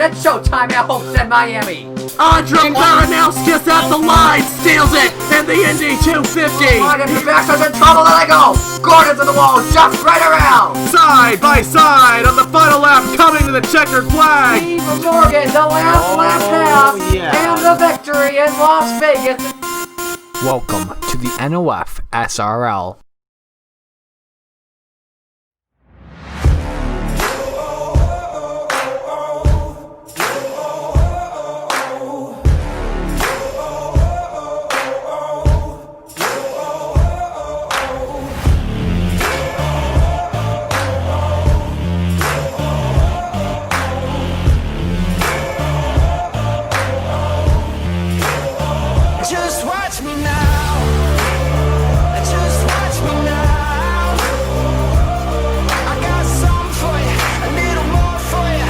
It's showtime at Homestead, Miami. Andre Baranowskis at the line, steals it in the Indy 250. On if the back starts in trouble, let it go. Gordon to the wall, jumps right around. Side by side on the final lap, coming to the checkered flag. Steve Morgan, the last lap pass, and the victory in Las Vegas. Welcome to the NOFSRL. Just watch me now. Just watch me now. I got something for you, a little more for you.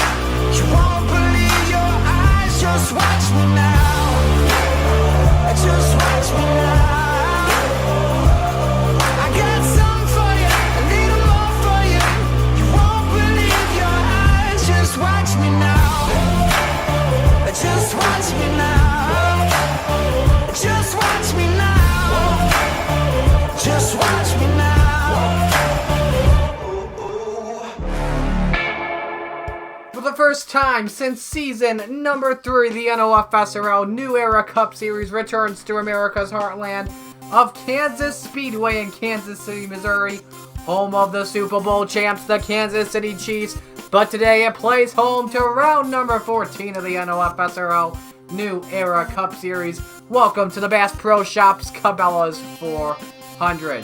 You won't believe your eyes. Just watch me now. Just watch me now. I got something for you, a little more for you. You won't believe your eyes. Just watch me now. Just watch me now. Just watch me now. Just watch me now. For the first time since season number 3, the NOFSRL New Era Cup Series returns to America's heartland of Kansas Speedway in Kansas City, Missouri, home of the Super Bowl champs, the Kansas City Chiefs. But today it plays home to round number 14 of the NOFSRL New Era Cup Series. Welcome to the Bass Pro Shops Cabela's 400.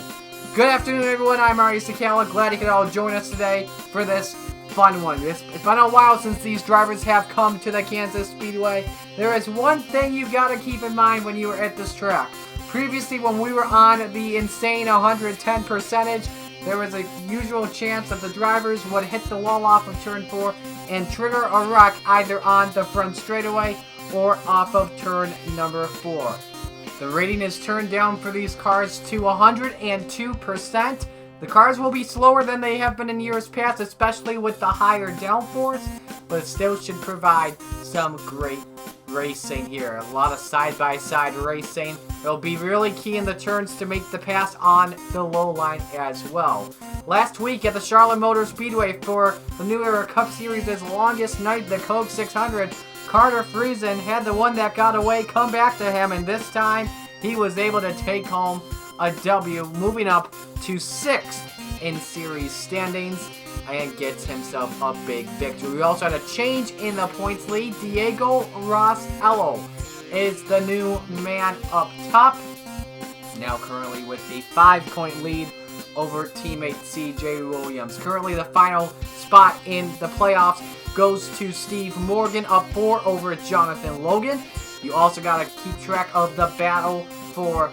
Good afternoon, everyone. I'm Ari Sakala. Glad you could all join us today for this fun one. It's been a while since these drivers have come to the Kansas Speedway. There is one thing you got to keep in mind when you are at this track. Previously, when we were on the insane 110 percentage, there was a usual chance that the drivers would hit the wall off of turn 4 and trigger a wreck either on the front straightaway or off of turn number 4. The rating is turned down for these cars to 102%. The cars will be slower than they have been in years past, especially with the higher downforce, but it still should provide some great racing here. A lot of side-by-side racing. It'll be really key in the turns to make the pass on the low line as well. Last week at the Charlotte Motor Speedway for the New Era Cup Series' longest night, the Coke 600, Carter Friesen had the one that got away come back to him, and this time he was able to take home a W, moving up to 6th in series standings and gets himself a big victory. We also had a change in the points lead. Diego Rossello is the new man up top, now currently with a 5-point lead over teammate CJ Williams. Currently the final spot in the playoffs goes to Steve Morgan, up 4 over Jonathan Logan. You also got to keep track of the battle for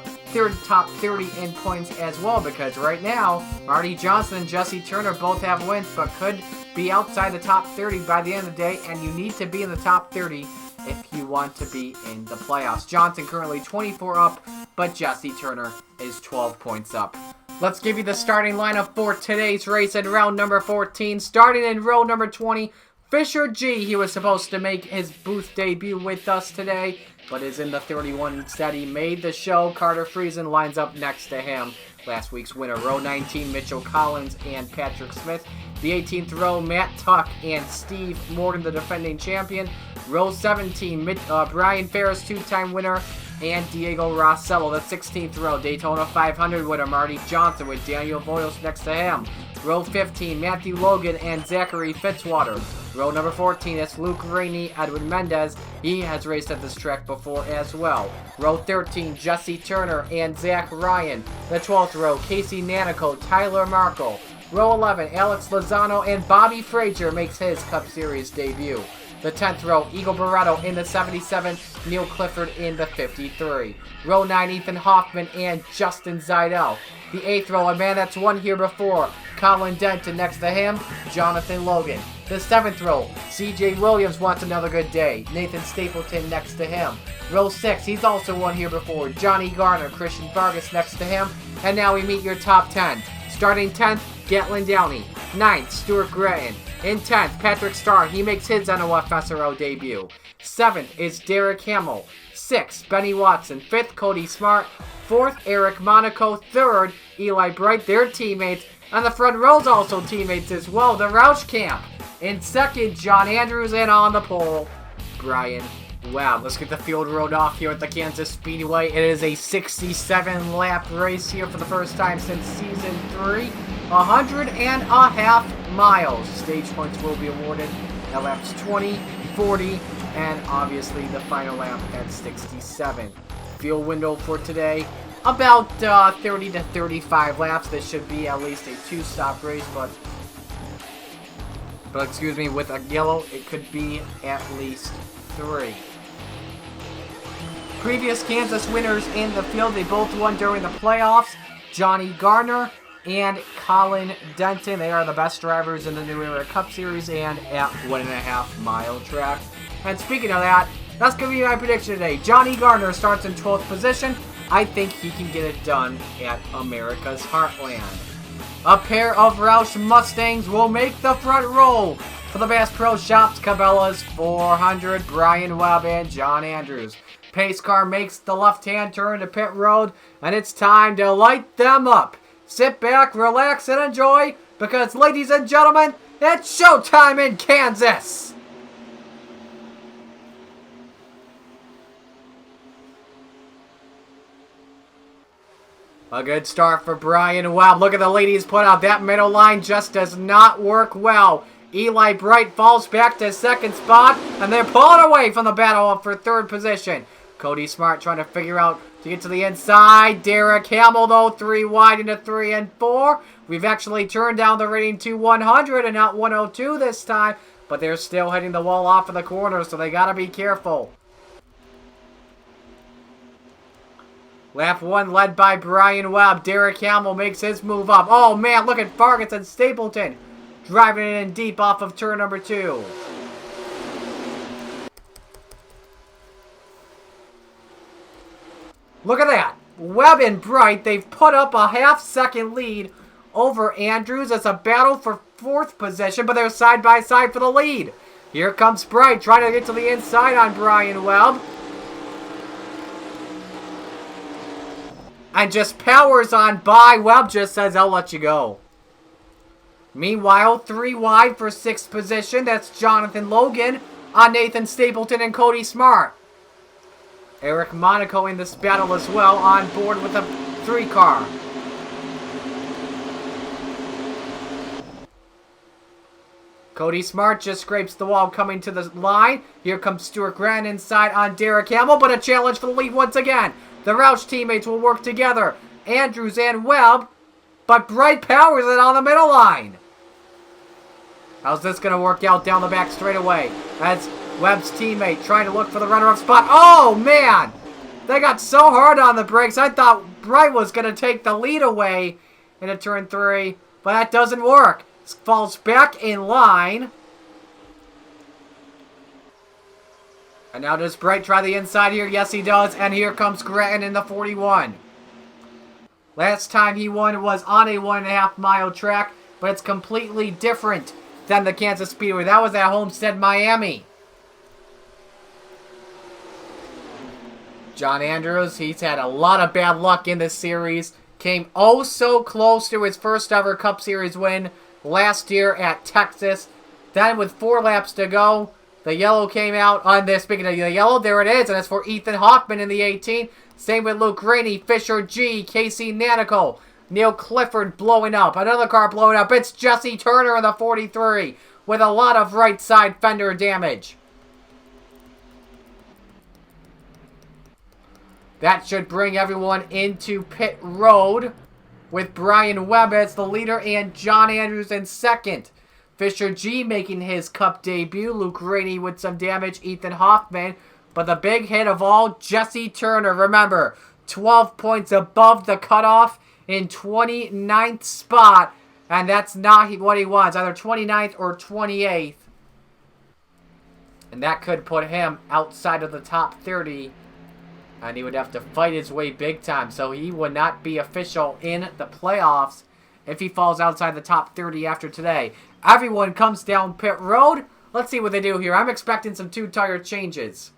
top 30 in points as well, because right now Marty Johnson and Jesse Turner both have wins but could be outside the top 30 by the end of the day, and you need to be in the top 30 if you want to be in the playoffs. Johnson currently 24 up, but Jesse Turner is 12 points up. Let's give you the starting lineup for today's race in round number 14. Starting in row number 20, Fisher G. He was supposed to make his booth debut with us today, but is in the 31 instead. He made the show. Carter Friesen lines up next to him. Last week's winner, row 19, Mitchell Collins and Patrick Smith. The 18th row, Matt Tuck and Steve Morgan, the defending champion. Row 17, Brian Ferris, two-time winner, and Diego Rossello. The 16th row, Daytona 500 winner, Marty Johnson with Daniel Boyles next to him. Row 15, Matthew Logan and Zachary Fitzwater. Row number 14, that's Luke Rainey, Edwin Mendez. He has raced at this track before as well. Row 13, Jesse Turner and Zach Ryan. The 12th row, Casey Nanico, Tyler Markle. Row 11, Alex Lozano and Bobby Frazier makes his Cup Series debut. The 10th row, Eagle Barreto in the 77, Neil Clifford in the 53. Row 9, Ethan Hoffman and Justin Zeidel. The 8th row, a man that's won here before, Colin Denton next to him, Jonathan Logan. The 7th row, CJ Williams wants another good day, Nathan Stapleton next to him. Row 6, he's also won here before, Johnny Garner, Christian Vargas next to him. And now we meet your top 10. Starting 10th, Gatlin Downey. 9th, Stuart Gratton. In 10th, Patrick Starr. He makes his NOFSRL debut. 7th is Derek Hamill. 6th, Benny Watson. 5th, Cody Smart. 4th, Eric Monaco. 3rd, Eli Bright. Their teammates. And the front row's also teammates as well. The Roush Camp. In 2nd, John Andrews. And on the pole, Brian Webb. Let's get the field road off here at the Kansas Speedway. It is a 67-lap race here for the first time since Season 3. 100.5 miles. Stage points will be awarded at laps 20, 40, and obviously the final lap at 67. Field window for today, about 30 to 35 laps. This should be at least a 2-stop race, but excuse me, with a yellow, it could be at least 3. Previous Kansas winners in the field, they both won during the playoffs. Johnny Garner and Colin Denton. They are the best drivers in the New Era Cup Series and at 1.5 mile track. And speaking of that, that's going to be my prediction today. Johnny Garner starts in 12th position. I think he can get it done at America's Heartland. A pair of Roush Mustangs will make the front row for the Bass Pro Shops Cabela's 400, Brian Webb and John Andrews. Pace car makes the left-hand turn to pit road, and it's time to light them up. Sit back, relax, and enjoy, because, ladies and gentlemen, it's showtime in Kansas! A good start for Brian Webb. Look at the ladies put out. That middle line just does not work well. Eli Bright falls back to 2nd spot, and they're pulling away from the battle up for 3rd position. Cody Smart trying to figure out to get to the inside. Derek Hamill, though, 3 wide into 3 and 4. We've actually turned down the rating to 100 and not 102 this time, but they're still hitting the wall off of the corner, so they got to be careful. Lap 1 led by Brian Webb. Derek Hamill makes his move up. Oh, man, look at Vargas and Stapleton driving it in deep off of turn number 2. Look at that. Webb and Bright, they've put up a half-second lead over Andrews. It's a battle for 4th position, but they're side by side for the lead. Here comes Bright trying to get to the inside on Brian Webb. And just powers on by. Webb just says, I'll let you go. Meanwhile, 3 wide for 6th position. That's Jonathan Logan on Nathan Stapleton and Cody Smart. Eric Monaco in this battle as well, on board with a 3 car. Cody Smart just scrapes the wall coming to the line. Here comes Stuart Grant inside on Derek Hamill, but a challenge for the lead once again. The Roush teammates will work together. Andrews and Webb, but Bright powers it on the middle line. How's this going to work out down the back straightaway? That's Webb's teammate trying to look for the runner-up spot. Oh, man! They got so hard on the brakes. I thought Bright was going to take the lead away into turn 3, but that doesn't work. Falls back in line. And now does Bright try the inside here? Yes, he does. And here comes Gratton in the 41. Last time he won was on a 1.5 mile track, but it's completely different than the Kansas Speedway. That was at Homestead, Miami. John Andrews, he's had a lot of bad luck in this series. Came oh so close to his first ever Cup Series win last year at Texas. Then with 4 laps to go, the yellow came out on this. Speaking of the yellow, there it is, and it's for Ethan Hoffman in the 18. Same with Luke Rainey, Fisher G, Casey Nanico, Neil Clifford blowing up. Another car blowing up. It's Jesse Turner in the 43 with a lot of right side fender damage. That should bring everyone into pit road with Brian Webb as the leader and John Andrews in 2nd. Fisher G making his Cup debut. Luke Rainey with some damage. Ethan Hoffman. But the big hit of all, Jesse Turner. Remember, 12 points above the cutoff in 29th spot. And that's not what he wants. Either 29th or 28th. And that could put him outside of the top 30. And he would have to fight his way big time. So he would not be official in the playoffs if he falls outside the top 30 after today. Everyone comes down pit road. Let's see what they do here. I'm expecting some 2-tire changes.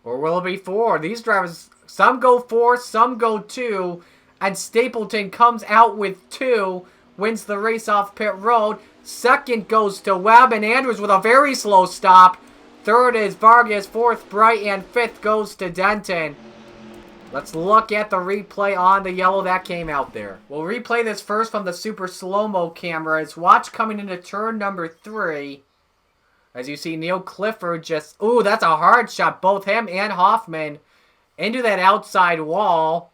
Or will it be 4? These drivers, some go 4, some go 2. And Stapleton comes out with 2. Wins the race off pit road. Second goes to Webb and Andrews with a very slow stop. Third is Vargas. Fourth, Bright. And fifth goes to Denton. Let's look at the replay on the yellow that came out there. We'll replay this first from the super slow-mo cameras. Watch coming into turn number 3. As you see, Neil Clifford just... Ooh, that's a hard shot. Both him and Hoffman into that outside wall.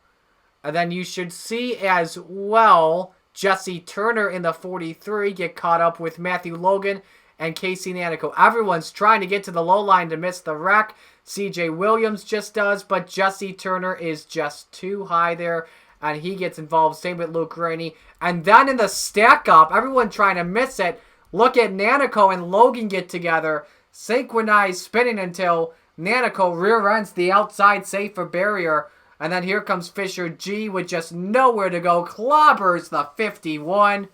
And then you should see as well Jesse Turner in the 43 get caught up with Matthew Logan and Casey Nanico. Everyone's trying to get to the low line to miss the wreck. CJ Williams just does, but Jesse Turner is just too high there. And he gets involved. Same with Luke Rainey. And then in the stack up, everyone trying to miss it. Look at Nanico and Logan get together, synchronized spinning until Nanico rear ends the outside safer barrier. And then here comes Fisher G with just nowhere to go. Clobbers the 51.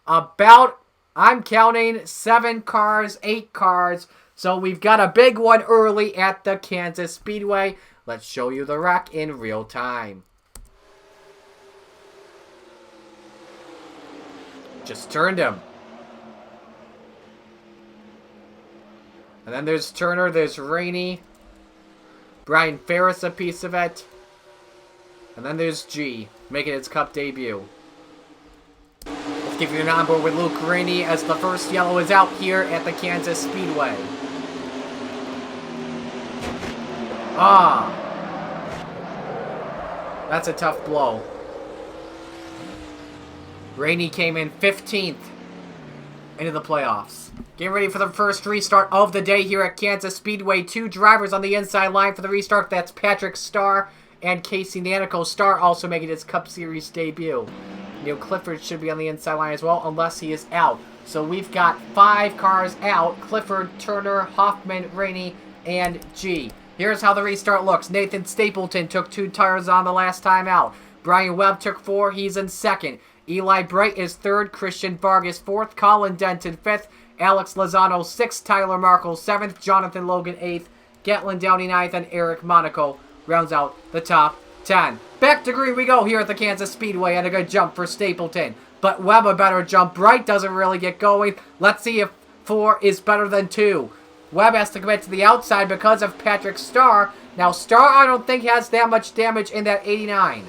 About, I'm counting 7 cars, 8 cars. So we've got a big one early at the Kansas Speedway. Let's show you the wreck in real time. Just turned him. And then there's Turner, there's Rainey. Brian Ferris a piece of it. And then there's G, making its Cup debut. Let's give you an onboard with Luke Rainey as the first yellow is out here at the Kansas Speedway. That's a tough blow. Rainey came in 15th into the playoffs. Getting ready for the first restart of the day here at Kansas Speedway. 2 drivers on the inside line for the restart. That's Patrick Starr and Casey Nanico. Starr also making his Cup Series debut. Neil Clifford should be on the inside line as well, unless he is out. So we've got 5 cars out. Clifford, Turner, Hoffman, Rainey, and G. Here's how the restart looks. Nathan Stapleton took 2 tires on the last time out. Brian Webb took 4. He's in 2nd. Eli Bright is 3rd. Christian Vargas 4th. Colin Denton 5th. Alex Lozano 6th. Tyler Markle 7th. Jonathan Logan 8th. Gatlin Downey 9th. And Eric Monaco rounds out the top 10. Back to green we go here at the Kansas Speedway, and a good jump for Stapleton. But Webb a better jump. Bright doesn't really get going. Let's see if 4 is better than 2. Webb has to commit to the outside because of Patrick Starr. Now Starr I don't think has that much damage in that 89.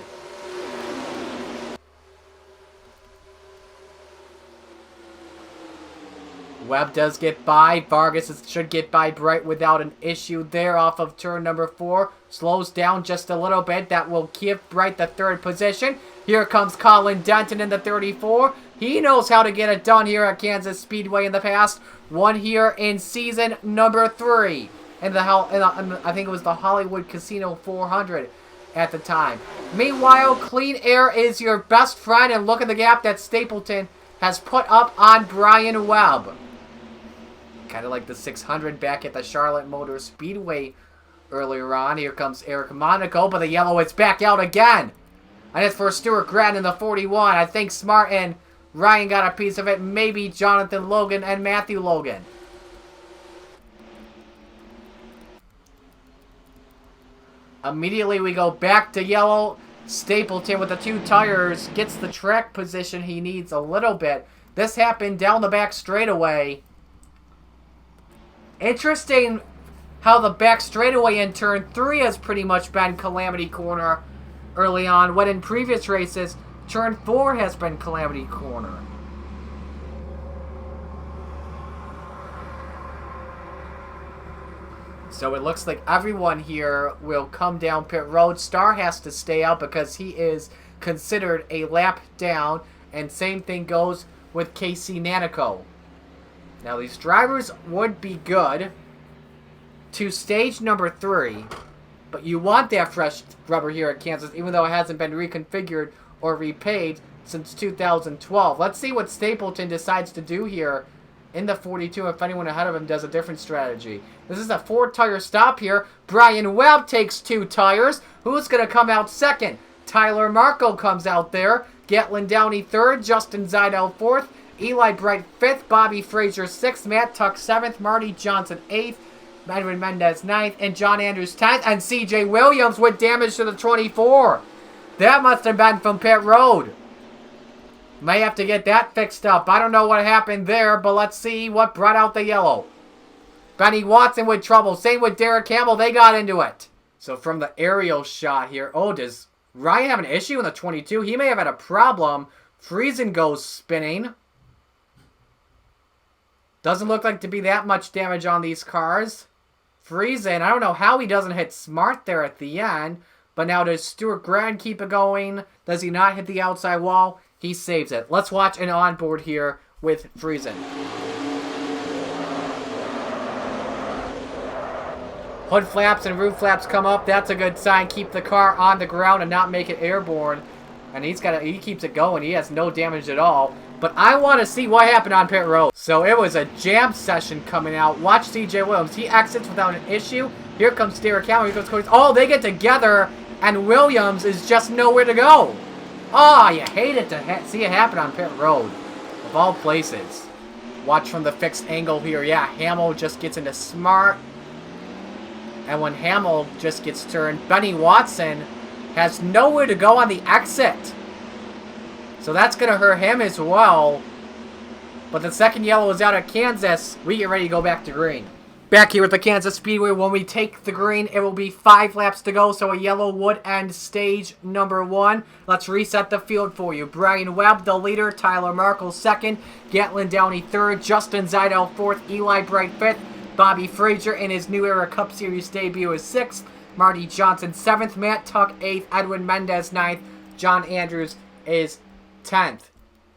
Webb does get by. Vargas should get by Bright without an issue there off of turn number 4. Slows down just a little bit. That will give Bright the 3rd position. Here comes Colin Denton in the 34. He knows how to get it done here at Kansas Speedway in the past. Won here in season number 3. I think it was the Hollywood Casino 400 at the time. Meanwhile, Clean Air is your best friend. And look at the gap that Stapleton has put up on Brian Webb. Kind of like the 600 back at the Charlotte Motor Speedway earlier on. Here comes Eric Monaco, but the yellow is back out again. And it's for Stuart Grant in the 41. I think Smart and Ryan got a piece of it. Maybe Jonathan Logan and Matthew Logan. Immediately we go back to yellow. Stapleton with the 2 tires gets the track position he needs a little bit. This happened down the back straightaway. Interesting how the back straightaway in turn 3 has pretty much been Calamity Corner early on, when in previous races, turn 4 has been Calamity Corner. So it looks like everyone here will come down pit road. Starr has to stay out because he is considered a lap down. And same thing goes with Casey Nanico. Now these drivers would be good to stage number 3. But you want that fresh rubber here at Kansas, even though it hasn't been reconfigured or repaid since 2012. Let's see what Stapleton decides to do here in the 42 if anyone ahead of him does a different strategy. This is a 4-tire stop here. Brian Webb takes 2 tires. Who's going to come out second? Tyler Marco comes out there. Gatlin Downey 3rd. Justin Zidell 4th. Eli Bright 5th. Bobby Frazier 6th. Matt Tuck 7th. Marty Johnson 8th. Edwin Mendez 9th. And John Andrews 10th. And CJ Williams with damage to the 24. That must have been from pit road. May have to get that fixed up. I don't know what happened there, but let's see what brought out the yellow. Benny Watson with trouble. Same with Derek Campbell. They got into it. So from the aerial shot here. Oh, does Ryan have an issue in the 22? He may have had a problem. Friesen goes spinning. Doesn't look like to be that much damage on these cars. Friesen, I don't know how he doesn't hit Smart there at the end. But now does Stuart Grand keep it going? Does he not hit the outside wall? He saves it. Let's watch an onboard here with Friesen. Hood flaps and roof flaps come up. That's a good sign. Keep the car on the ground and not make it airborne. And he keeps it going. He has no damage at all. But I want to see what happened on pit road. So it was a jam session coming out. Watch CJ Williams. He exits without an issue. Here comes Derek Campbell. Here goes Cody. Oh, they get together. And Williams is just nowhere to go. Oh, you hate it to see it happen on pit road. Of all places. Watch from the fixed angle here. Yeah, Hamill just gets into Smart. And when Hamill just gets turned, Benny Watson has nowhere to go on the exit. So that's going to hurt him as well. But the second yellow is out at Kansas. We get ready to go back to green. Back here at the Kansas Speedway, when we take the green, it will be 5 laps to go, so a yellow would end stage number 1. Let's reset the field for you. Brian Webb, the leader. Tyler Markle, 2nd. Gatlin Downey, 3rd. Justin Zidell, 4th. Eli Bright, 5th. Bobby Frazier, in his New Era Cup Series debut, is 6th. Marty Johnson, 7th. Matt Tuck, 8th. Edwin Mendez, 9th. John Andrews is 10th.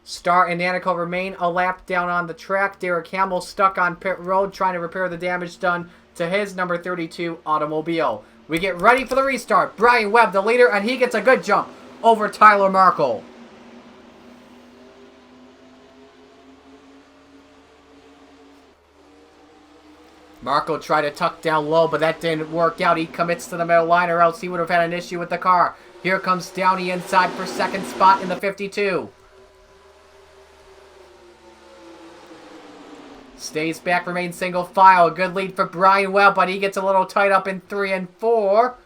Star and Danico remain a lap down on the track. Derek Campbell stuck on pit road trying to repair the damage done to his number 32 automobile. We get ready for the restart. Brian Webb, the leader, and he gets a good jump over Tyler Markle. Markle tried to tuck down low, but that didn't work out. He commits to the middle line, or else he would have had an issue with the car. Here comes Downey inside for 2nd spot in the 52. Stays back, remains single file. A good lead for Brian Webb, but he gets a little tight up in 3 and 4.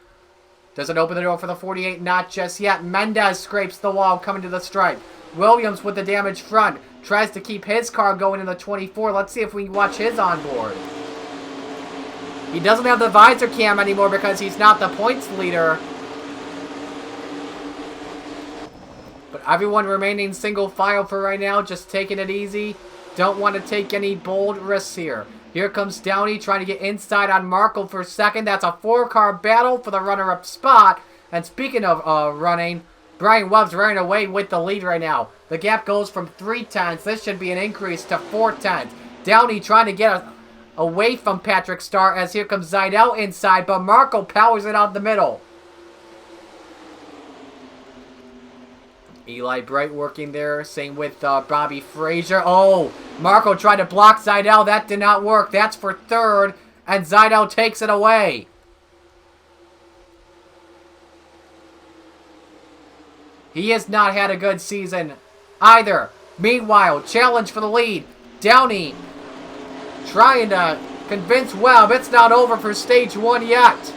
Doesn't open the door for the 48, not just yet. Mendez scrapes the wall, coming to the stripe. Williams with the damaged front. Tries to keep his car going in the 24. Let's see if we can watch his onboard. He doesn't have the visor cam anymore because he's not the points leader. But everyone remaining single file for right now, just taking it easy. Don't want to take any bold risks here. Here comes Downey trying to get inside on Markle for 2nd. That's a 4-car battle for the runner-up spot. And speaking of running, Brian Webb's running away with the lead right now. The gap goes from 3 tenths. This should be an increase to 4 tenths. Downey trying to get away from Patrick Starr as here comes Zidell inside, but Markle powers it out the middle. Eli Bright working there. Same with Bobby Frazier. Oh, Markle tried to block Zidell. That did not work. That's for 3rd, and Zidell takes it away. He has not had a good season either. Meanwhile, challenge for the lead. Downey trying to convince Webb it's not over for stage 1 yet.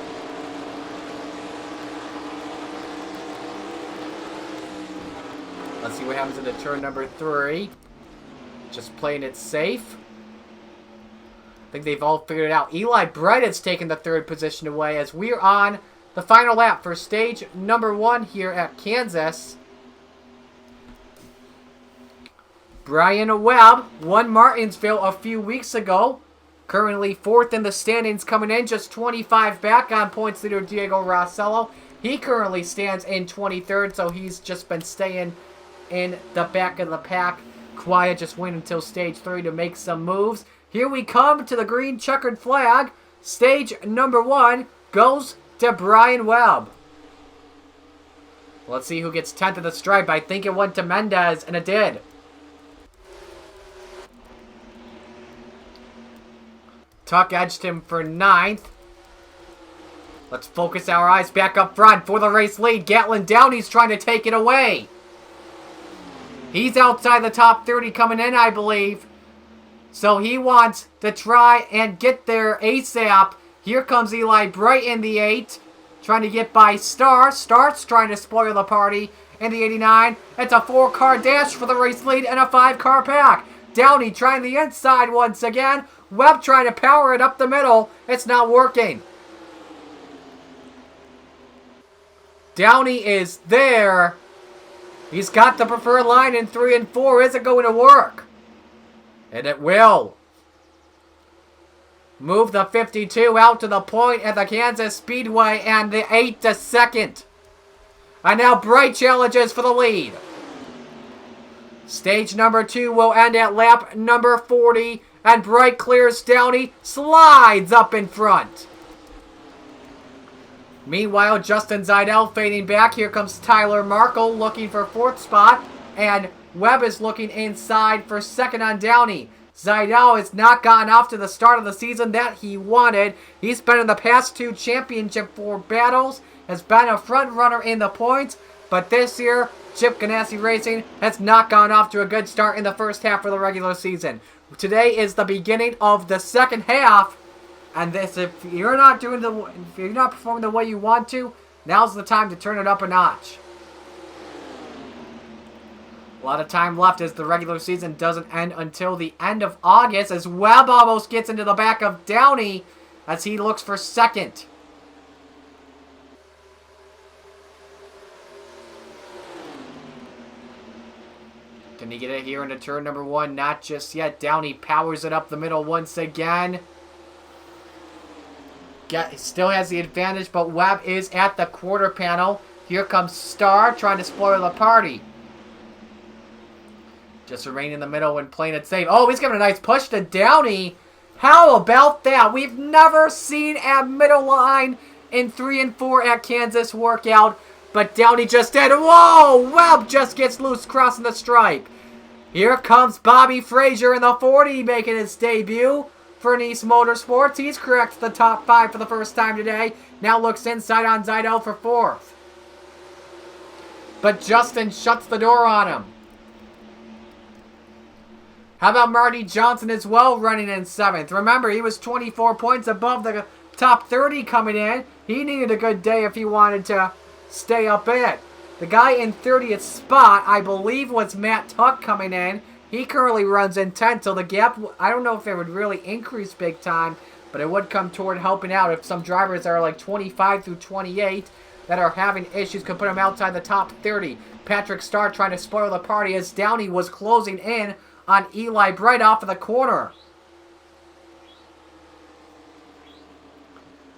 Let's see what happens into turn number 3. Just playing it safe. I think they've all figured it out. Eli Bright has taken the 3rd position away as we're on the final lap for stage number 1 here at Kansas. Brian Webb won Martinsville a few weeks ago. Currently 4th in the standings coming in, just 25 back on points leader Diego Rossello. He currently stands in 23rd, so he's just been staying in the back of the pack. Quiet, just waiting until stage 3 to make some moves. Here we come to the green checkered flag. Stage number 1 goes to Brian Webb. Let's see who gets 10th of the stripe. I think it went to Mendez, and it did. Tuck edged him for 9th. Let's focus our eyes back up front for the race lead. Gatlin Downey's trying to take it away. He's outside the top 30 coming in, I believe. So he wants to try and get there ASAP. Here comes Eli Bright in the 8. Trying to get by Star. Star's trying to spoil the party in the 89. It's a 4-car dash for the race lead and a 5-car pack. Downey trying the inside once again. Webb trying to power it up the middle. It's not working. Downey is there. He's got the preferred line in 3 and 4. Is it going to work? And it will. Move the 52 out to the point at the Kansas Speedway and the 8 to 2nd. And now Bright challenges for the lead. Stage number 2 will end at lap number 40. And Bright clears Downey, slides up in front. Meanwhile, Justin Zeidel fading back. Here comes Tyler Markle looking for 4th spot. And Webb is looking inside for 2nd on Downey. Zeidel has not gotten off to the start of the season that he wanted. He's been in the past 2 Championship 4 battles. Has been a front runner in the points. But this year, Chip Ganassi Racing has not gone off to a good start in the first half of the regular season. Today is the beginning of the second half. And this, if you're not performing the way you want to, now's the time to turn it up a notch. A lot of time left as the regular season doesn't end until the end of August, as Webb almost gets into the back of Downey as he looks for 2nd. Can he get it here into turn number 1? Not just yet. Downey powers it up the middle once again. Still has the advantage, but Webb is at the quarter panel. Here comes Star trying to spoil the party. Just remain in the middle and playing it safe. Oh, he's giving a nice push to Downey. How about that? We've never seen a middle line in 3 and 4 at Kansas workout. But Downey just did. Whoa! Webb just gets loose crossing the stripe. Here comes Bobby Frazier in the 40 making his debut for Nice Motorsports. He's cracked the top 5 for the first time today. Now looks inside on Zeidel for 4th. But Justin shuts the door on him. How about Marty Johnson as well running in 7th? Remember, he was 24 points above the top 30 coming in. He needed a good day if he wanted to stay up in it. The guy in 30th spot, I believe, was Matt Tuck coming in. He currently runs in 10th, so the gap, I don't know if it would really increase big time, but it would come toward helping out if some drivers that are like 25 through 28 that are having issues could put them outside the top 30. Patrick Starr trying to spoil the party as Downey was closing in on Eli Bright off of the corner.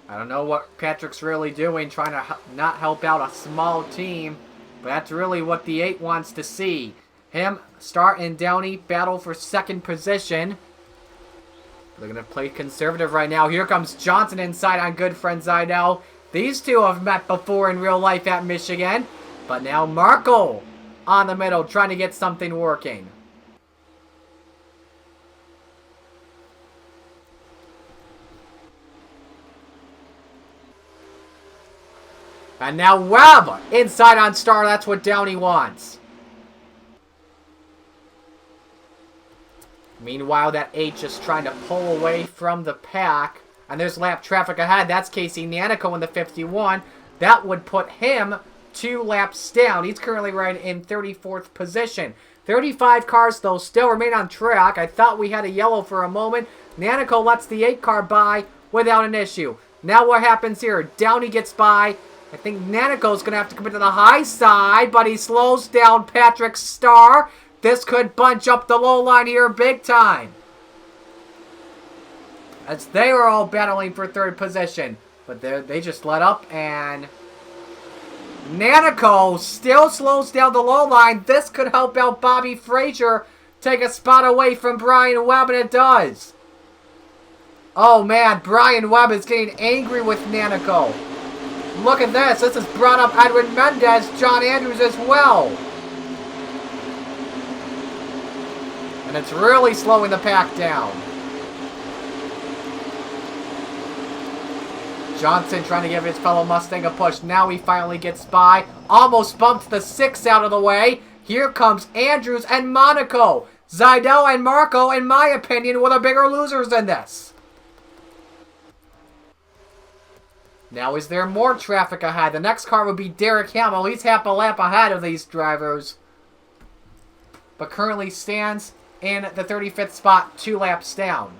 I don't know what Patrick's really doing, trying to not help out a small team, but that's really what the 8 wants to see. Him, Starr, and Downey battle for 2nd position. They're going to play conservative right now. Here comes Johnson inside on good friend Zeidel. These two have met before in real life at Michigan. But now Markle on the middle trying to get something working. And now Webb inside on Starr. That's what Downey wants. Meanwhile, that 8 just trying to pull away from the pack. And there's lap traffic ahead. That's Casey Nanico in the 51. That would put him 2 laps down. He's currently right in 34th position. 35 cars, though, still remain on track. I thought we had a yellow for a moment. Nanico lets the 8 car by without an issue. Now what happens here? Downey gets by. I think Nanico's going to have to come into the high side, but he slows down Patrick Starr. This could bunch up the low line here big time, as they were all battling for 3rd position. But they just let up, and Nanico still slows down the low line. This could help out Bobby Frazier take a spot away from Brian Webb, and it does. Oh man, Brian Webb is getting angry with Nanico. Look at this. This has brought up Edwin Mendez, John Andrews as well. And it's really slowing the pack down. Johnson trying to give his fellow Mustang a push. Now he finally gets by. Almost bumped the 6 out of the way. Here comes Andrews and Monaco. Zidell and Marco, in my opinion, were the bigger losers in this. Now, is there more traffic ahead? The next car would be Derek Hamill. He's half a lap ahead of these drivers, but currently stands in the 35th spot, 2 laps down.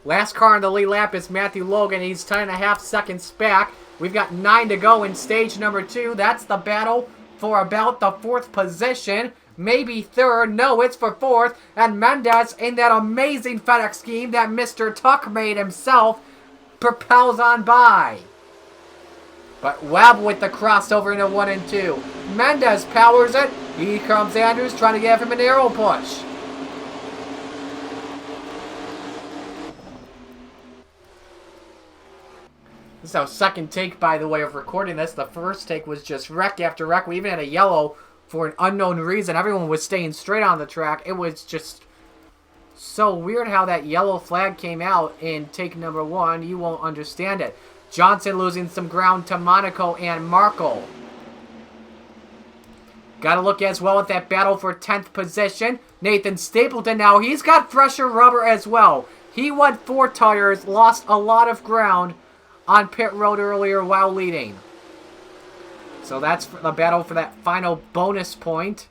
Last car in the lead lap is Matthew Logan. He's 10.5 seconds back. We've got 9 to go in stage number 2. That's the battle for about the 4th position. Maybe 3rd. No, it's for 4th. And Mendez, in that amazing FedEx scheme that Mr. Tuck made himself, propels on by. But Webb with the crossover into 1 and 2. Mendez powers it. Here comes Andrews trying to give him an arrow push. This is our second take, by the way, of recording this. The first take was just wreck after wreck. We even had a yellow for an unknown reason. Everyone was staying straight on the track. It was just so weird how that yellow flag came out in take number 1. You won't understand it. Johnson losing some ground to Monaco and Marco. Got to look as well at that battle for 10th position. Nathan Stapleton now, he's got fresher rubber as well. He went 4 tires, lost a lot of ground on pit road earlier while leading. So that's the battle for that final bonus point.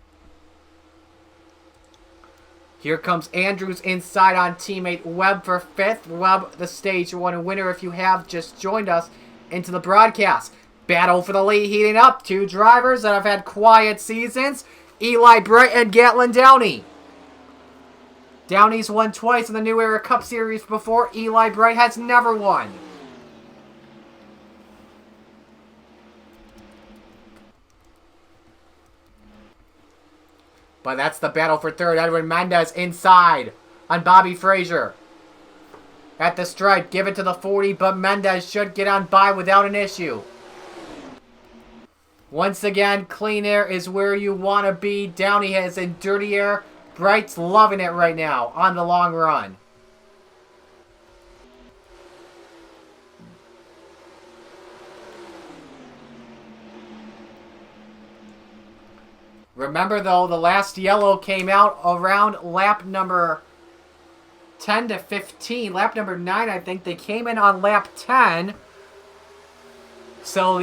Here comes Andrews inside on teammate Webb for 5th. Webb, the stage 1 winner if you have just joined us into the broadcast. Battle for the lead heating up. 2 drivers that have had quiet seasons. Eli Bright and Gatlin Downey. Downey's won twice in the New Era Cup Series before. Eli Bright has never won. But that's the battle for 3rd. Edwin Mendez inside on Bobby Frazier. At the stripe, give it to the 40, but Mendez should get on by without an issue. Once again, clean air is where you want to be. Downey has in dirty air. Bright's loving it right now on the long run. Remember, though, the last yellow came out around lap number 10 to 15. Lap number 9, I think. They came in on lap 10. So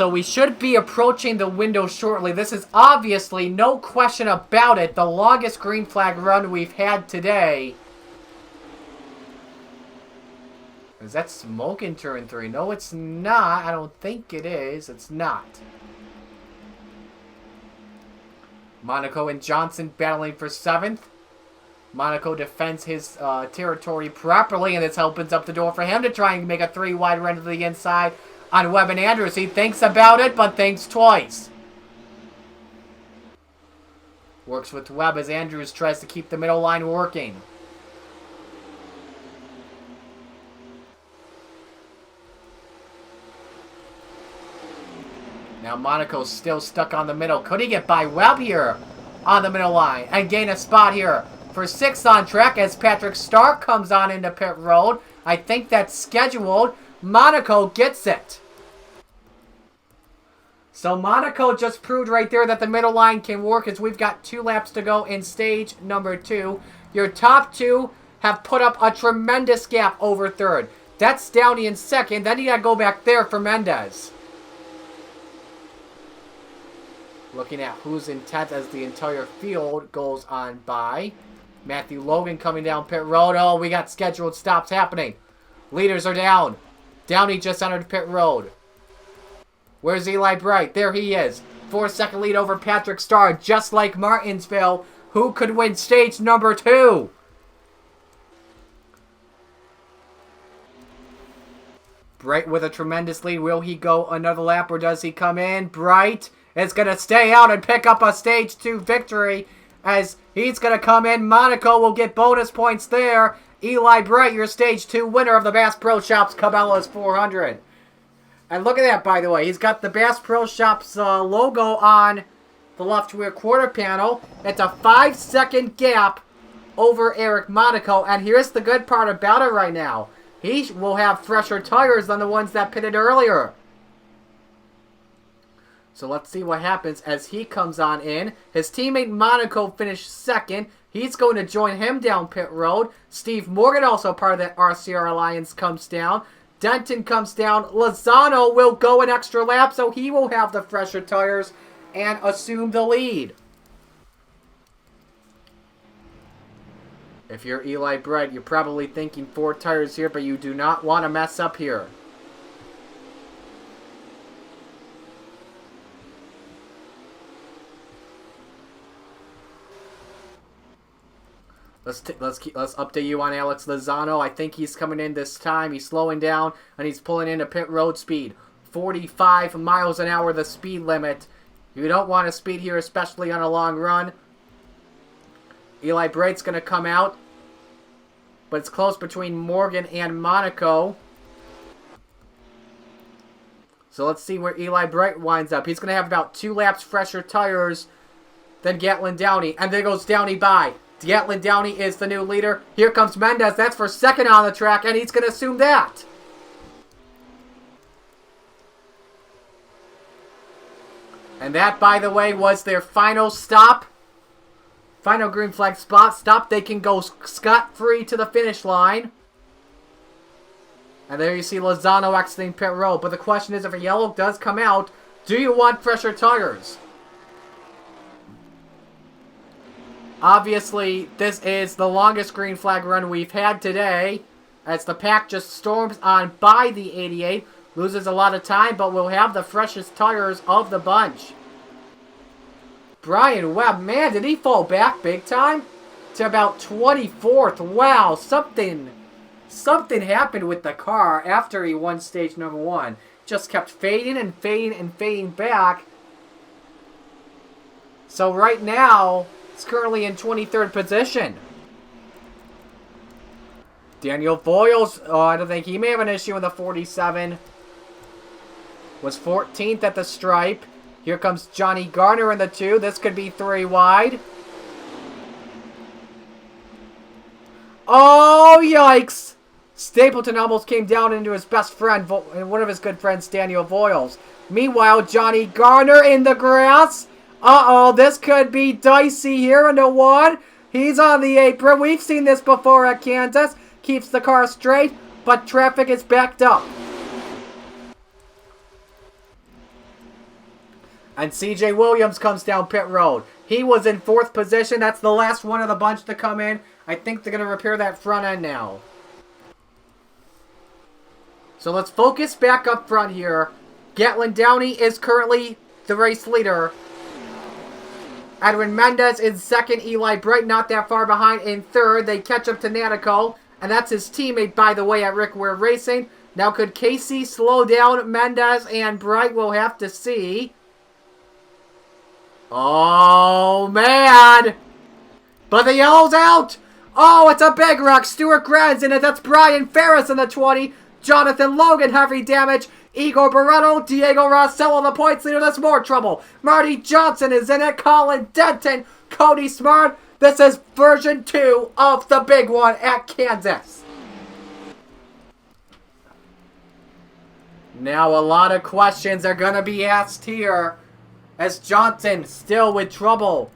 we should be approaching the window shortly. This is obviously, no question about it, the longest green flag run we've had today. Is that smoke in turn 3? No, it's not. I don't think it is. It's not. Monaco and Johnson battling for 7th. Monaco defends his territory properly, and this opens up the door for him to try and make a 3-wide run to the inside on Webb and Andrews. He thinks about it, but thinks twice. Works with Webb as Andrews tries to keep the middle line working. Now Monaco's still stuck on the middle. Could he get by Webb here on the middle line and gain a spot here for 6th on track as Patrick Stark comes on into pit road? I think that's scheduled. Monaco gets it. So Monaco just proved right there that the middle line can work as we've got 2 laps to go in stage number 2. Your top 2 have put up a tremendous gap over 3rd. That's Downey in 2nd. Then you got to go back there for Mendez. Looking at who's in 10th as the entire field goes on by. Matthew Logan coming down pit road. Oh, we got scheduled stops happening. Leaders are down. Downey just entered pit road. Where's Eli Bright? There he is. 4-second lead over Patrick Starr, just like Martinsville. Who could win stage number 2? Bright with a tremendous lead. Will he go another lap or does he come in? Bright is going to stay out and pick up a stage 2 victory as he's going to come in. Monaco will get bonus points there. Eli Bright, your stage 2 winner of the Bass Pro Shops Cabela's 400. And look at that, by the way. He's got the Bass Pro Shops logo on the left rear quarter panel. It's a 5-second gap over Eric Monaco. And here's the good part about it right now. he will have fresher tires than the ones that pitted earlier. So let's see what happens as he comes on in. His teammate Monaco finished second. He's going to join him down pit road. Steve Morgan, also part of that RCR Alliance, comes down. Denton comes down. Lozano will go an extra lap, so he will have the fresher tires and assume the lead. If you're Eli Bright, you're probably thinking 4 tires here, but you do not want to mess up here. Let's update you on Alex Lozano. I think he's coming in this time. He's slowing down, and he's pulling into pit road speed. 45 miles an hour, the speed limit. You don't want to speed here, especially on a long run. Eli Bright's going to come out, but it's close between Morgan and Monaco. So let's see where Eli Bright winds up. He's going to have about 2 laps fresher tires than Gatlin Downey, and there goes Downey by. Gatlin Downey is the new leader. Here comes Mendez. That's for second on the track, and he's going to assume that. And that, by the way, was their final stop. Final green flag stop. They can go scot-free to the finish line. And there you see Lozano exiting pit road. But the question is, if a yellow does come out, do you want fresher tires? Obviously, this is the longest green flag run we've had today, as the pack just storms on by the 88, loses a lot of time, but will have the freshest tires of the bunch. Brian Webb, man, did he fall back big time? To about 24th. Wow, something happened with the car after he won stage number 1. Just kept fading and fading and fading back. So right now, it's currently in 23rd position. Daniel Voiles, I don't think he may have an issue in the 47. Was 14th at the stripe. Here comes Johnny Garner in the 2. This could be 3 wide. Oh, yikes! Stapleton almost came down into his best friend, and one of his good friends, Daniel Voiles. Meanwhile, Johnny Garner in the grass. Uh-oh, this could be dicey here in the 1. He's on the apron. We've seen this before at Kansas. Keeps the car straight, but traffic is backed up. And CJ Williams comes down pit road. He was in 4th position. That's the last one of the bunch to come in. I think they're going to repair that front end now. So let's focus back up front here. Gatlin Downey is currently the race leader. Edwin Mendez in 2nd. Eli Bright not that far behind in 3rd. They catch up to Natico. And that's his teammate, by the way, at Rick Ware Racing. Now could Casey slow down Mendez and Bright? We'll have to see. Oh, man. But the yellow's out. Oh, it's a big wreck. Stuart Gran's in it. That's Brian Ferris in the 20. Jonathan Logan, heavy damage. Igor Barreto, Diego Rossello, the points leader. That's more trouble. Marty Johnson is in it. Colin Denton, Cody Smart. This is version 2 of the big one at Kansas. Now a lot of questions are going to be asked here as Johnson still with trouble.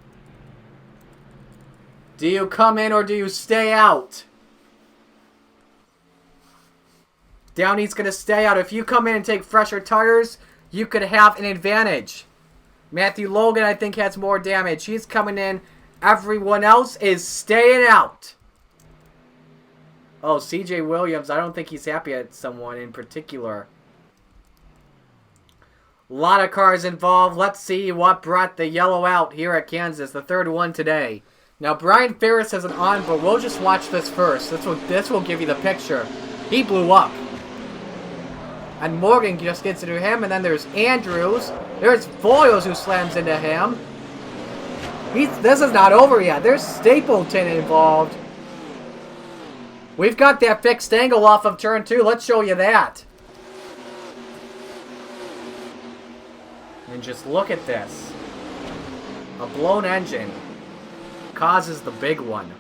Do you come in or do you stay out? Downey's going to stay out. If you come in and take fresher tires, you could have an advantage. Matthew Logan, I think, has more damage. He's coming in. Everyone else is staying out. Oh, CJ Williams, I don't think he's happy at someone in particular. A lot of cars involved. Let's see what brought the yellow out here at Kansas, the 3rd one today. Now, Brian Ferris has an on, but we'll just watch this first. This will give you the picture. He blew up. And Morgan just gets into him, and then there's Andrews. There's Voiles who slams into him. This is not over yet. There's Stapleton involved. We've got that fixed angle off of turn 2. Let's show you that. And just look at this. A blown engine causes the big one.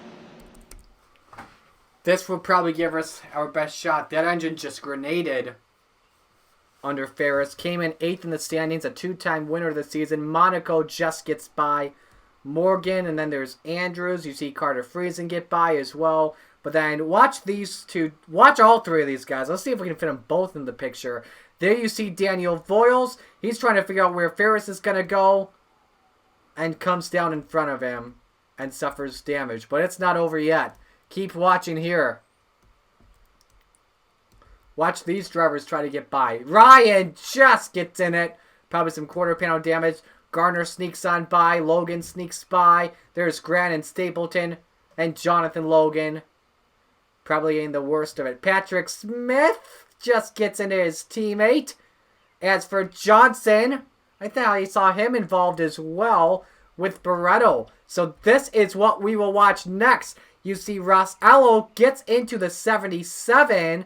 This will probably give us our best shot. That engine just grenaded under Ferris. Came in 8th in the standings, a 2-time winner of the season. Monaco just gets by Morgan, and then there's Andrews. You see Carter Friesen get by as well. But then watch these two. Watch all three of these guys. Let's see if we can fit them both in the picture. There you see Daniel Voiles. He's trying to figure out where Ferris is going to go and comes down in front of him and suffers damage. But it's not over yet. Keep watching here. Watch these drivers try to get by. Ryan just gets in it. Probably some quarter panel damage. Garner sneaks on by. Logan sneaks by. There's Grant and Stapleton. And Jonathan Logan. Probably ain't the worst of it. Patrick Smith just gets into his teammate. As for Johnson, I thought I saw him involved as well with Barretto. So this is what we will watch next. You see Rossello gets into the 77.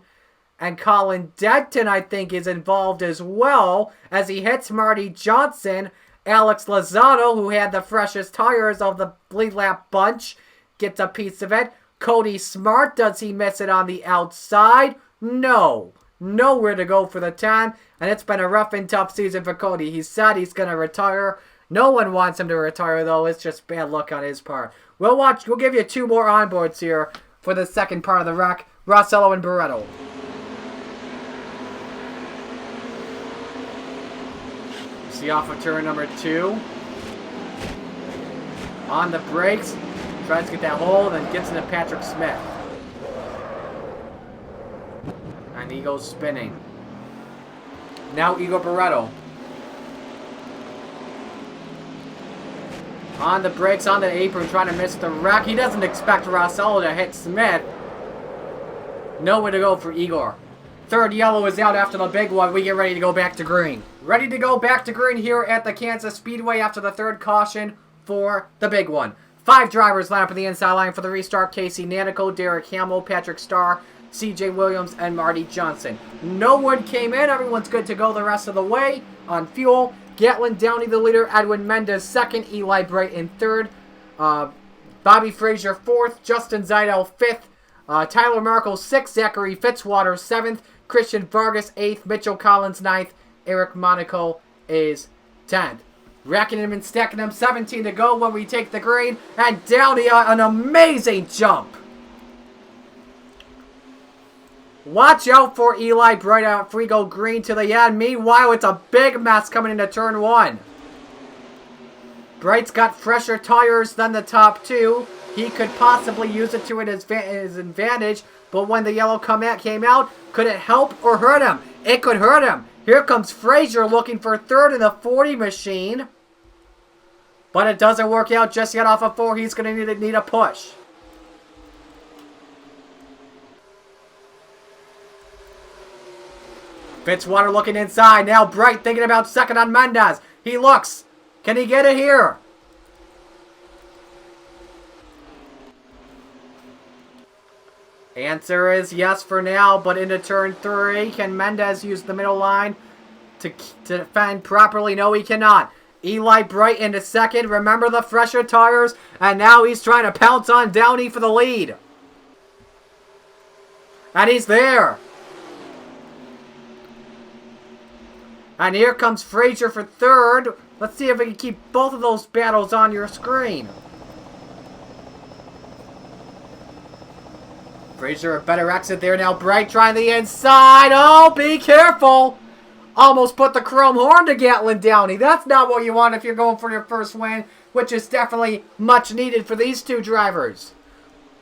And Colin Denton, I think, is involved as well as he hits Marty Johnson. Alex Lozano, who had the freshest tires of the lead lap bunch, gets a piece of it. Cody Smart, does he miss it on the outside? No. Nowhere to go for the 10. And it's been a rough and tough season for Cody. He said he's going to retire. No one wants him to retire, though. It's just bad luck on his part. We'll give you 2 more onboards here for the second part of the wreck. Rossello and Barretto. See off of turn number 2. On the brakes. Tries to get that hole, then gets into Patrick Smith. And he goes spinning. Now Igor Barretto. On the brakes, on the apron, trying to miss the wreck. He doesn't expect Rossello to hit Smith. Nowhere to go for Igor. Third yellow is out after the big one. We get ready to go back to green. Ready to go back to green here at the Kansas Speedway after the third caution for the big one. 5 drivers line up on the inside line for the restart. Casey Nanico, Derek Hamill, Patrick Starr, CJ Williams, and Marty Johnson. No one came in. Everyone's good to go the rest of the way on fuel. Gatlin Downey the leader. Edwin Mendez second. Eli Bright in third. Bobby Frazier fourth. Justin Zeidel fifth. Tyler Markle sixth. Zachary Fitzwater seventh. Christian Vargas 8th, Mitchell Collins 9th, Eric Monaco is 10th. Racking him and stacking him, 17 to go when we take the green, and Downey an amazing jump. Watch out for Eli Bright out if we go green to the end. Meanwhile, it's a big mess coming into turn 1. Bright's got fresher tires than the top 2. He could possibly use it to his advantage, but when the yellow came out, could it help or hurt him? It could hurt him. Here comes Frazier looking for third in the 40 machine. But it doesn't work out just yet off of 4. He's going to need a push. Fitzwater looking inside. Now Bright thinking about second on Mendez. He looks. Can he get it here? Answer is yes for now, but into turn 3, can Mendez use the middle line to defend properly? No, he cannot. Eli Bright into second. Remember the fresher tires, and now he's trying to pounce on Downey for the lead. And he's there. And here comes Frazier for third. Let's see if we can keep both of those battles on your screen. Frazier a better exit there now. Bright trying the inside. Oh, be careful. Almost put the chrome horn to Gatlin Downey. That's not what you want if you're going for your first win, which is definitely much needed for these two drivers.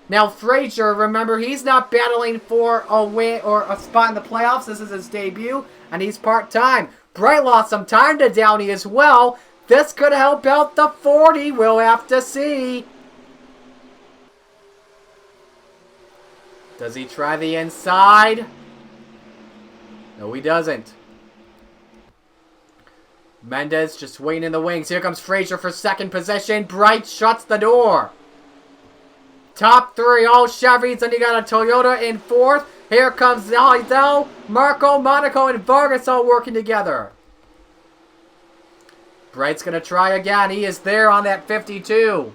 Now Frazier, remember, he's not battling for a win or a spot in the playoffs. This is his debut, and he's part-time. Bright lost some time to Downey as well. This could help out the 40. We'll have to see. Does he try the inside? No, he doesn't. Mendez just waiting in the wings. Here comes Frazier for second position. Bright shuts the door. Top 3, all Chevys, and you got a Toyota in 4th. Here comes Zeidel, Marco, Monaco, and Vargas all working together. Bright's going to try again. He is there on that 52.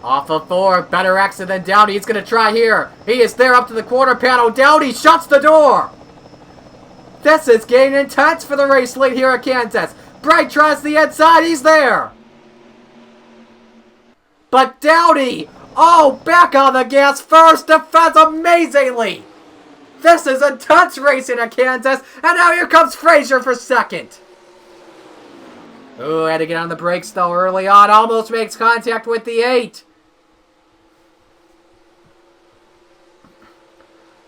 Off of 4, better exit than Downey. He's going to try here. He is there up to the quarter panel. Downey shuts the door. This is getting intense for the race lead here at Kansas. Bright tries the inside. He's there. But Downey, oh, back on the gas first. Defends amazingly. This is intense racing at Kansas. And now here comes Frazier for second. Ooh, had to get on the brakes though early on. Almost makes contact with the 8.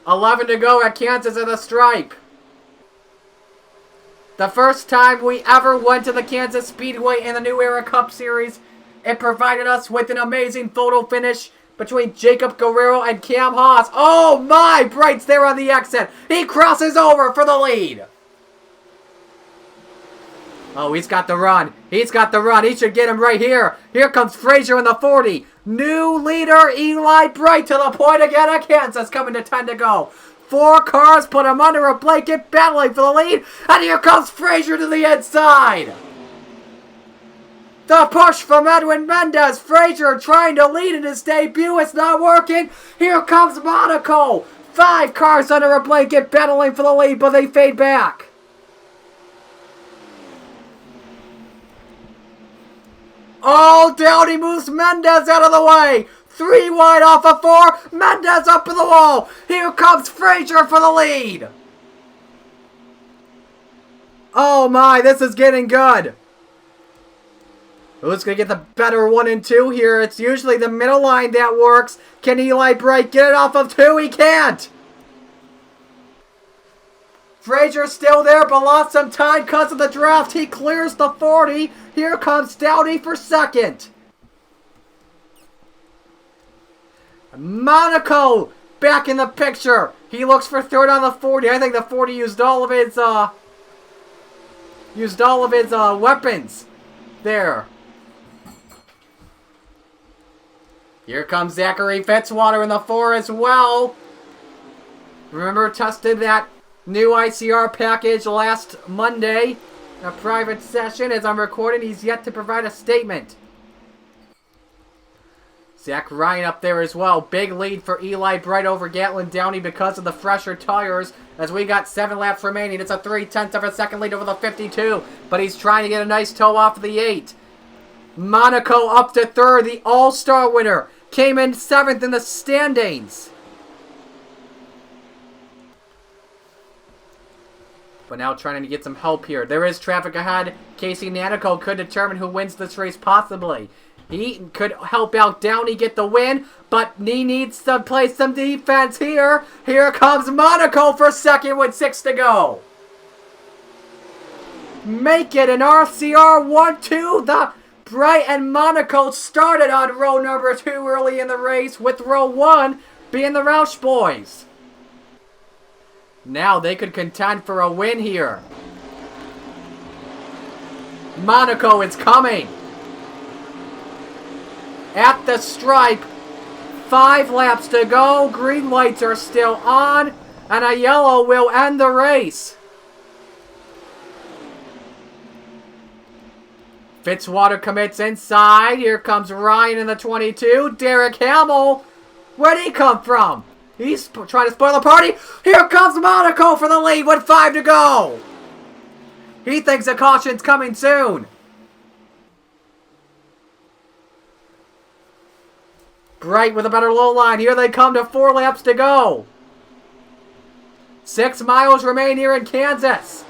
11 to go at Kansas at the stripe. The first time we ever went to the Kansas Speedway in the New Era Cup Series, it provided us with an amazing photo finish between Jacob Guerrero and Cam Haas. Oh my! Bright's there on the exit. He crosses over for the lead. Oh, he's got the run. He's got the run. He should get him right here. Here comes Frazier in the 40. New leader, Eli Bright, to the point again at Kansas, coming to 10 to go. 4 cars put him under a blanket, battling for the lead. And here comes Frazier to the inside. The push from Edwin Mendez. Frazier trying to lead in his debut. It's not working. Here comes Monaco. 5 cars under a blanket, battling for the lead, but they fade back. Oh, Downey moves Mendez out of the way. 3 wide off of 4. Mendez up to the wall. Here comes Frazier for the lead. Oh my, this is getting good. Who's going to get the better 1 and 2 here? It's usually the middle line that works. Can Eli Bright get it off of 2? He can't. Frazier still there, but lost some time because of the draft. He clears the 40. Here comes Downey for second. Monaco back in the picture. He looks for third on the 40. I think the 40 used all of his weapons there. Here comes Zachary Fitzwater in the 4 as well. Remember, tested that new ICR package last Monday. A private session. As I'm recording, he's yet to provide a statement. Zach Ryan up there as well. Big lead for Eli Bright over Gatlin Downey because of the fresher tires. As we got 7 laps remaining. It's a 3/10 of a second lead over the 52. But he's trying to get a nice toe off of the 8. Monaco up to 3rd. The All-Star winner. Came in 7th in the standings. But now trying to get some help here. There is traffic ahead. Casey Nanico could determine who wins this race possibly. He could help out Downey get the win, but he needs to play some defense here. Here comes Monaco for second with 6 to go. Make it an RCR 1-2. The Bright and Monaco started on row number 2 early in the race, with row 1 being the Roush boys. Now they could contend for a win here. Monaco is coming. At the stripe. 5 laps to go. Green lights are still on. And a yellow will end the race. Fitzwater commits inside. Here comes Ryan in the 22. Derek Hamill. Where'd he come from? He's trying to spoil the party. Here comes Monaco for the lead with 5 to go. He thinks a caution's coming soon. Bright with a better low line. Here they come to 4 laps to go. 6 miles remain here in Kansas.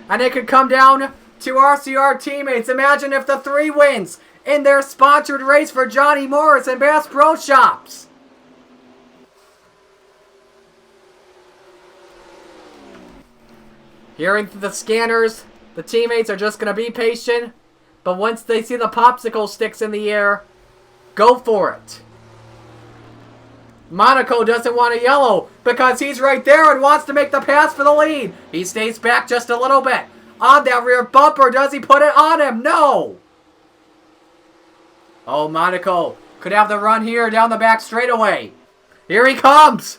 And it could come down to RCR teammates. Imagine if the 3 wins in their sponsored race for Johnny Morris and Bass Pro Shops. Hearing through the scanners, the teammates are just going to be patient. But once they see the popsicle sticks in the air, go for it. Monaco doesn't want a yellow because he's right there and wants to make the pass for the lead. He stays back just a little bit. On that rear bumper, does he put it on him? No! Oh, Monaco could have the run here down the back straightaway. Here he comes!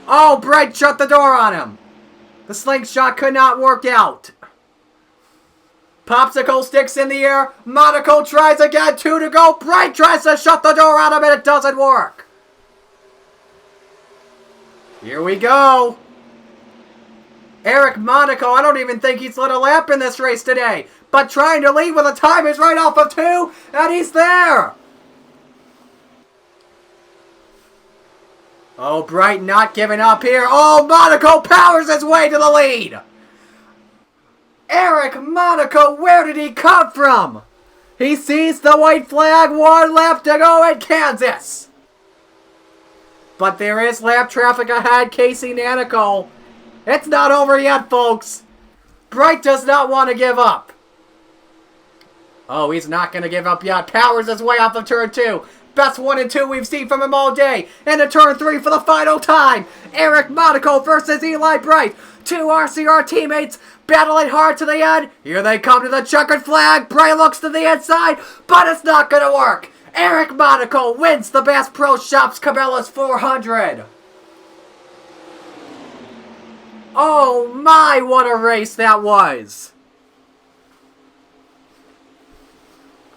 Oh, Bright shut the door on him. The slingshot could not work out. Popsicle sticks in the air. Monaco tries again. 2 to go. Bright tries to shut the door on him, and it doesn't work. Here we go. Eric Monaco, I don't even think he's lit a lap in this race today. But trying to lead with a time is right off of 2, and he's there. Oh, Bright not giving up here. Oh, Monaco powers his way to the lead. Eric Monaco, where did he come from? He sees the white flag, 1 lap to go in Kansas. But there is lap traffic ahead, Casey Nanico. It's not over yet, folks. Bright does not want to give up. Oh, he's not going to give up yet. Powers his way off of turn 2. Best 1 and 2 we've seen from him all day. Into turn 3 for the final time. Eric Monaco versus Eli Bright. 2 RCR teammates battling hard to the end. Here they come to the checkered flag. Bright looks to the inside, but it's not going to work. Eric Monaco wins the Bass Pro Shops Cabela's 400. Oh my, what a race that was.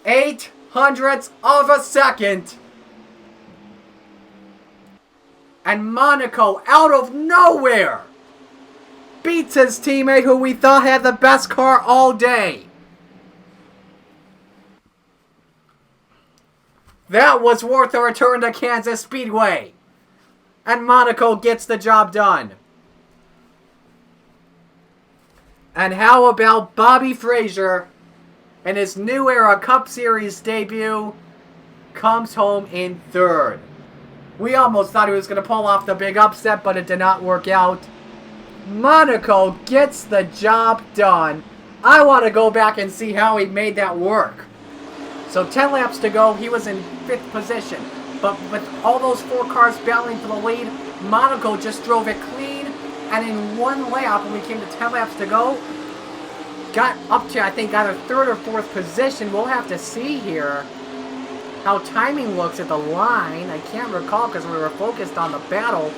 0.08 of a second. And Monaco, out of nowhere, beats his teammate who we thought had the best car all day. That was worth a return to Kansas Speedway. And Monaco gets the job done. And how about Bobby Frazier in his New Era Cup Series debut comes home in 3rd. We almost thought he was going to pull off the big upset, but it did not work out. Monaco gets the job done. I want to go back and see how he made that work. So 10 laps to go, he was in 5th position. But with all those 4 cars battling for the lead, Monaco just drove it clean. And in 1 lap, when we came to 10 laps to go, got up to, I think, either 3rd or 4th position. We'll have to see here how timing looks at the line. I can't recall because we were focused on the battle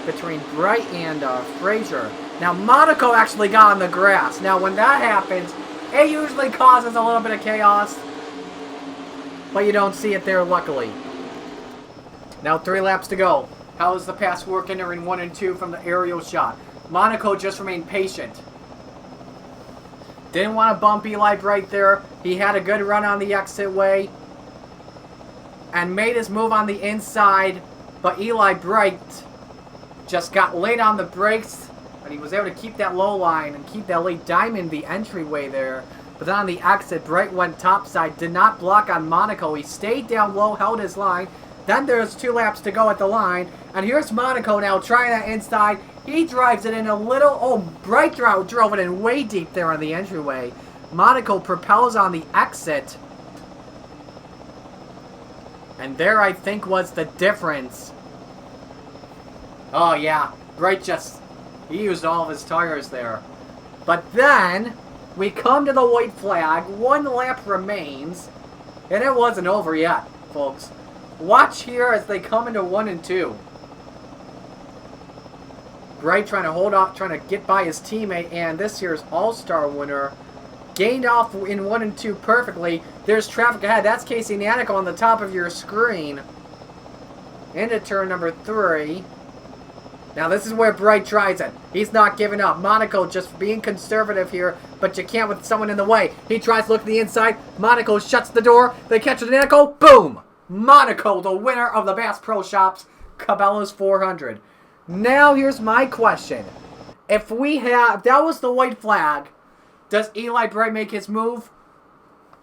between Bright and Frazier. Now, Monaco actually got on the grass. Now, when that happens, it usually causes a little bit of chaos. But you don't see it there, luckily. Now, 3 laps to go. How is the pass work entering 1 and 2 from the aerial shot? Monaco just remained patient. Didn't want to bump Eli Bright there. He had a good run on the exit way. And made his move on the inside. But Eli Bright just got late on the brakes. But he was able to keep that low line and keep that late diamond the entryway there. But then on the exit, Bright went topside. Did not block on Monaco. He stayed down low, held his line. Then there's 2 laps to go at the line. And here's Monaco now trying that inside. He drives it in a little... Oh, Bright drove it in way deep there on the entryway. Monaco propels on the exit. And there, I think, was the difference. Oh, yeah. Bright just... He used all of his tires there. But then, we come to the white flag. 1 lap remains. And it wasn't over yet, folks. Watch here as they come into 1 and 2. Bright trying to hold off, trying to get by his teammate, and this year's All-Star winner gained off in 1 and 2 perfectly. There's traffic ahead. That's Casey Nanico on the top of your screen. Into turn number 3. Now this is where Bright tries it. He's not giving up. Monaco just being conservative here, but you can't with someone in the way. He tries to look to the inside. Monaco shuts the door. They catch Nanico. Boom! Monaco, the winner of the Bass Pro Shops Cabela's 400. Now here's my question. If that was the white flag, does Eli Bright make his move?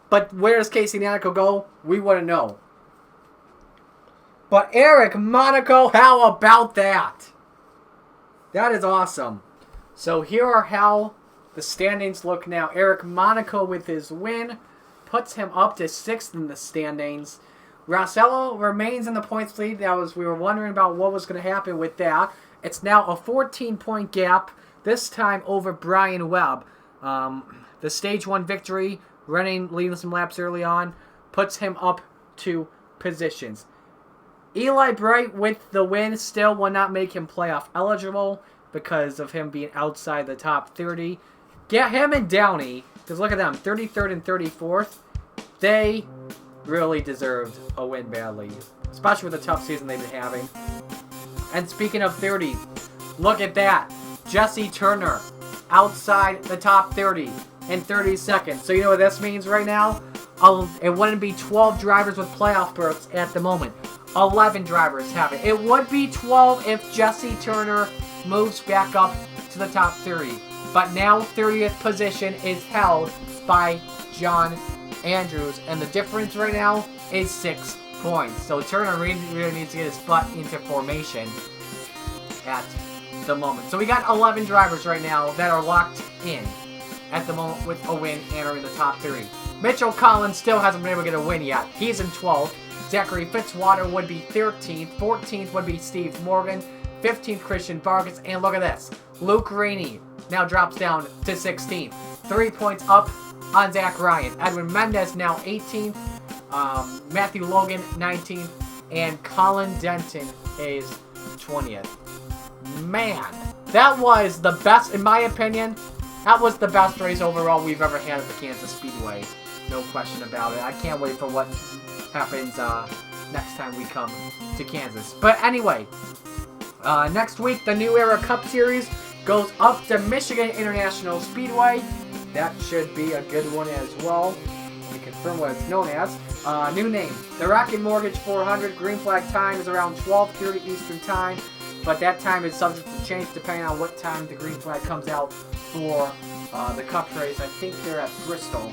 But where does Casey Nanico go? We wouldn't know. But Eric Monaco, how about that? That is awesome. So here are how the standings look now. Eric Monaco with his win puts him up to 6th in the standings. Rossello remains in the points lead. We were wondering about what was going to happen with that. It's now a 14-point gap, this time over Brian Webb. The Stage 1 victory, leading some laps early on, puts him up 2 positions. Eli Bright with the win still will not make him playoff eligible because of him being outside the top 30. Get him and Downey Because look at them, 33rd and 34th. They really deserved a win badly, especially with the tough season they've been having. And speaking of 30, look at that. Jesse Turner outside the top 30 in 30 seconds. So you know what this means right now? It wouldn't be 12 drivers with playoff berths at the moment. 11 drivers have it. It would be 12 if Jesse Turner moves back up to the top 30. But now 30th position is held by John Andrews. And the difference right now is 6 points. So Turner really needs to get his butt into formation at the moment. So we got 11 drivers right now that are locked in at the moment with a win and are in the top 30. Mitchell Collins still hasn't been able to get a win yet. He's in 12th. Zachary Fitzwater would be 13th. 14th would be Steve Morgan. 15th, Christian Vargas. And look at this. Luke Rainey now drops down to 16th. 3 points up on Zach Ryan. Edwin Mendez now 18th. Matthew Logan 19th. And Colin Denton is 20th. Man, that was the best, in my opinion, that was the best race overall we've ever had at the Kansas Speedway. No question about it. I can't wait for what happens next time we come to Kansas. But anyway, next week, the New Era Cup Series goes up to Michigan International Speedway. That should be a good one as well. Let me confirm what it's known as. New name, the Rocket Mortgage 400. Green flag time is around 12:30 Eastern Time. But that time is subject to change depending on what time the green flag comes out for the Cup race. I think they're at Bristol.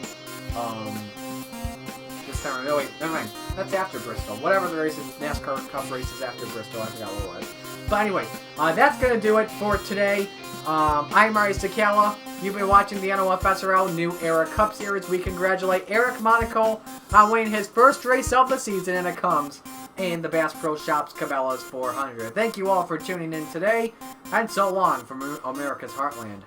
This time, no wait, never mind. That's after Bristol. Whatever the race is, NASCAR Cup race is after Bristol. I forgot what it was. But anyway, that's going to do it for today. I'm Mario Sakala. You've been watching the NOFSRL New Era Cup Series. We congratulate Eric Monaco on winning his first race of the season, and it comes in the Bass Pro Shops Cabela's 400. Thank you all for tuning in today, and so long from America's Heartland.